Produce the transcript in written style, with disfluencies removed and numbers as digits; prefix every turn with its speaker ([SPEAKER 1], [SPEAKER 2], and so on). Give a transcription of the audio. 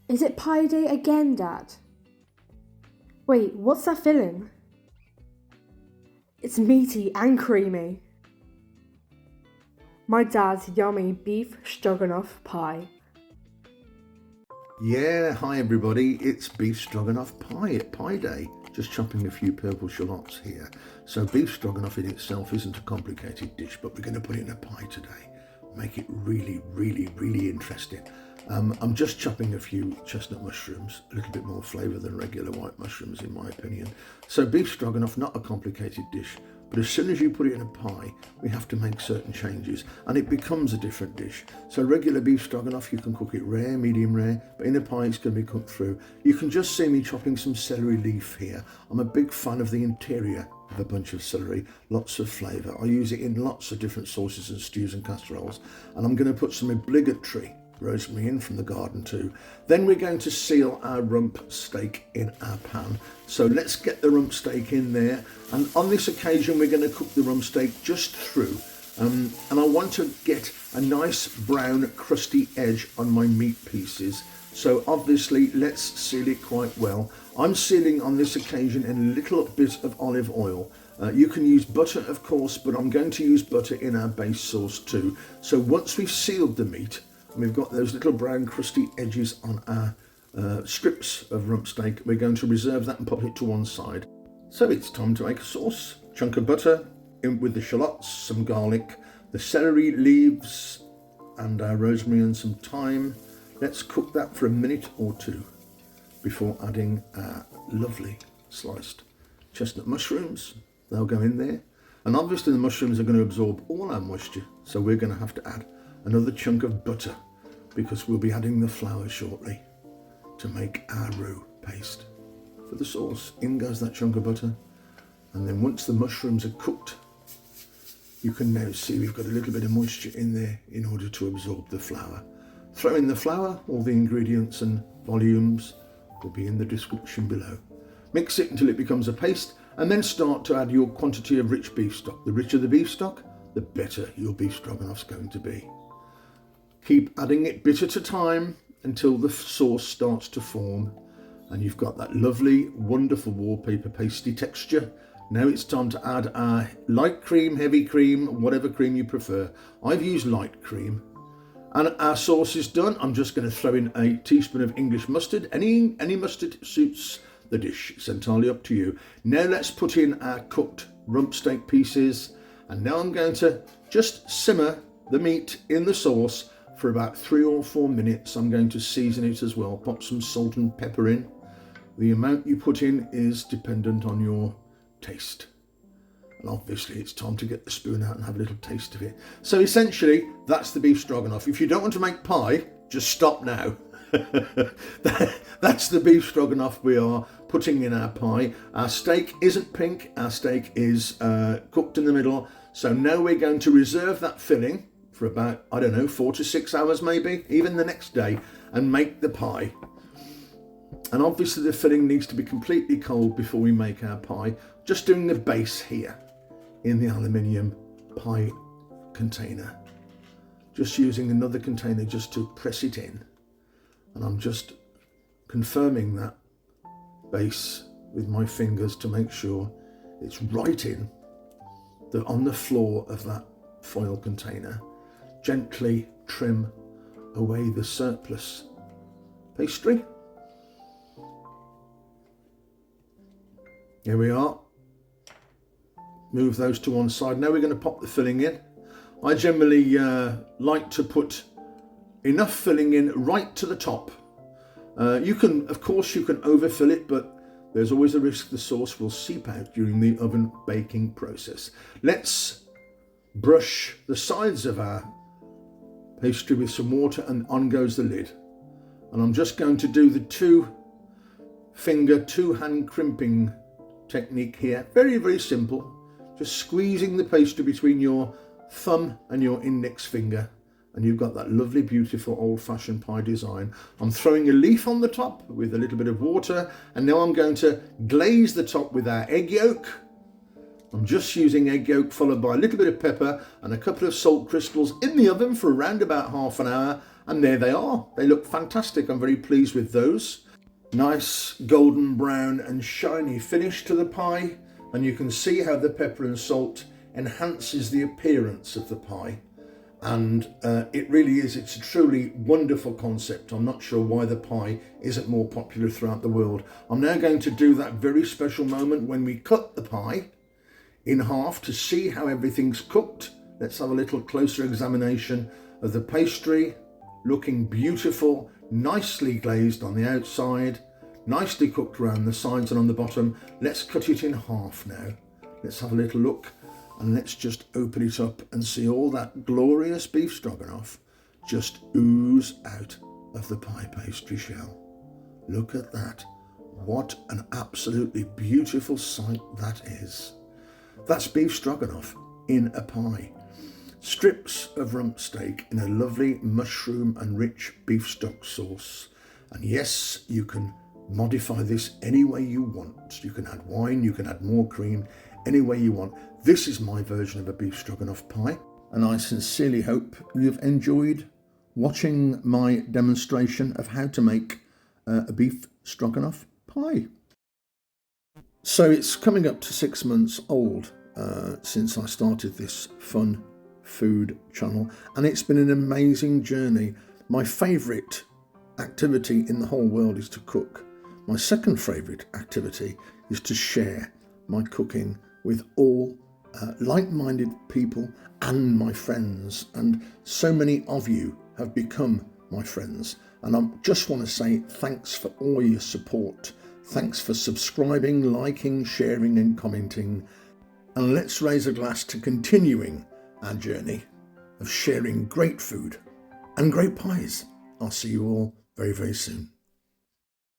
[SPEAKER 1] Is it pie day again, Dad? Wait, what's that filling? It's meaty and creamy. My dad's yummy beef stroganoff pie.
[SPEAKER 2] Yeah, hi everybody, it's beef stroganoff pie at Pie Day. Just chopping a few purple shallots here. So beef stroganoff in itself isn't a complicated dish, but we're going to put it in a pie today. Make it really, really, really interesting. I'm just chopping a few chestnut mushrooms, a little bit more flavour than regular white mushrooms in my opinion. So beef stroganoff, not a complicated dish, but as soon as you put it in a pie, we have to make certain changes and it becomes a different dish. So regular beef stroganoff, you can cook it rare, medium rare, but in a pie it's going to be cooked through. You can just see me chopping some celery leaf here. I'm a big fan of the interior of a bunch of celery, lots of flavour. I use it in lots of different sauces and stews and casseroles, and I'm going to put some obligatory rosemary in from the garden too. Then we're going to seal our rump steak in our pan. So let's get the rump steak in there, and on this occasion we're going to cook the rump steak just through, and I want to get a nice brown crusty edge on my meat pieces. So obviously let's seal it quite well. I'm sealing on this occasion in a little bit of olive oil. You can use butter of course, but I'm going to use butter in our base sauce too. So once we've sealed the meat, and we've got those little brown crusty edges on our strips of rump steak, we're going to reserve that and pop it to one side. So it's time to make a sauce. Chunk of butter in with the shallots, some garlic, the celery leaves, and our rosemary and some thyme. Let's cook that for a minute or two before adding our lovely sliced chestnut mushrooms. They'll go in there. And obviously the mushrooms are going to absorb all our moisture, so we're going to have to add another chunk of butter because we'll be adding the flour shortly to make our roux paste for the sauce. In goes that chunk of butter, and then once the mushrooms are cooked, you can now see we've got a little bit of moisture in there in order to absorb the flour. Throw in the flour, all the ingredients and volumes will be in the description below. Mix it until it becomes a paste, and then start to add your quantity of rich beef stock. The richer the beef stock, the better your beef stroganoff's going to be. Keep adding it bit at a time until the sauce starts to form, and you've got that lovely, wonderful wallpaper pasty texture. Now it's time to add our light cream, heavy cream, whatever cream you prefer. I've used light cream. And our sauce is done. I'm just going to throw in a teaspoon of English mustard. Any mustard suits the dish. It's entirely up to you. Now let's put in our cooked rump steak pieces. And now I'm going to just simmer the meat in the sauce for about 3 or 4 minutes. I'm going to season it as well. Pop some salt and pepper in. The amount you put in is dependent on your taste. And obviously it's time to get the spoon out and have a little taste of it. So essentially, that's the beef stroganoff. If you don't want to make pie, just stop now. That's the beef stroganoff we are putting in our pie. Our steak isn't pink, our steak is cooked in the middle. So now we're going to reserve that filling for about, I don't know, 4 to 6 hours maybe, even the next day, and make the pie. And obviously the filling needs to be completely cold before we make our pie. Just doing the base here in the aluminium pie container. Just using another container just to press it in. And I'm just confirming that base with my fingers to make sure it's right in on the floor of that foil container. Gently trim away the surplus pastry. Here we are. Move those to one side. Now we're going to pop the filling in. I generally like to put enough filling in right to the top. You can overfill it, but there's always a risk the sauce will seep out during the oven baking process. Let's brush the sides of our pastry with some water, and on goes the lid. And I'm just going to do the 2-hand crimping technique here. Very, very simple. Just squeezing the pastry between your thumb and your index finger, and you've got that lovely, beautiful old-fashioned pie design. I'm throwing a leaf on the top with a little bit of water, and now I'm going to glaze the top with our egg yolk, I'm just using egg yolk followed by a little bit of pepper and a couple of salt crystals in the oven for around about half an hour, and there they are. They look fantastic. I'm very pleased with those. Nice golden brown and shiny finish to the pie, and you can see how the pepper and salt enhances the appearance of the pie. And it really is, it's a truly wonderful concept. I'm not sure why the pie isn't more popular throughout the world. I'm now going to do that very special moment when we cut the pie in half to see how everything's cooked. Let's have a little closer examination of the pastry, looking beautiful, nicely glazed on the outside, nicely cooked around the sides and on the bottom. Let's cut it in half now. Let's have a little look, and let's just open it up and see all that glorious beef stroganoff just ooze out of the pie pastry shell. Look at that. What an absolutely beautiful sight that is. That's beef stroganoff in a pie. Strips of rump steak in a lovely mushroom and rich beef stock sauce. And yes, you can modify this any way you want. You can add wine, you can add more cream, any way you want. This is my version of a beef stroganoff pie, and I sincerely hope you've enjoyed watching my demonstration of how to make a beef stroganoff pie. So it's coming up to 6 months old since I started this fun food channel, and it's been an amazing journey. My favourite activity in the whole world is to cook. My second favourite activity is to share my cooking with all like-minded people and my friends, and so many of you have become my friends, and I just want to say thanks for all your support. Thanks for subscribing, liking, sharing and commenting, and let's raise a glass to continuing our journey of sharing great food and great pies. I'll see you all very, very soon.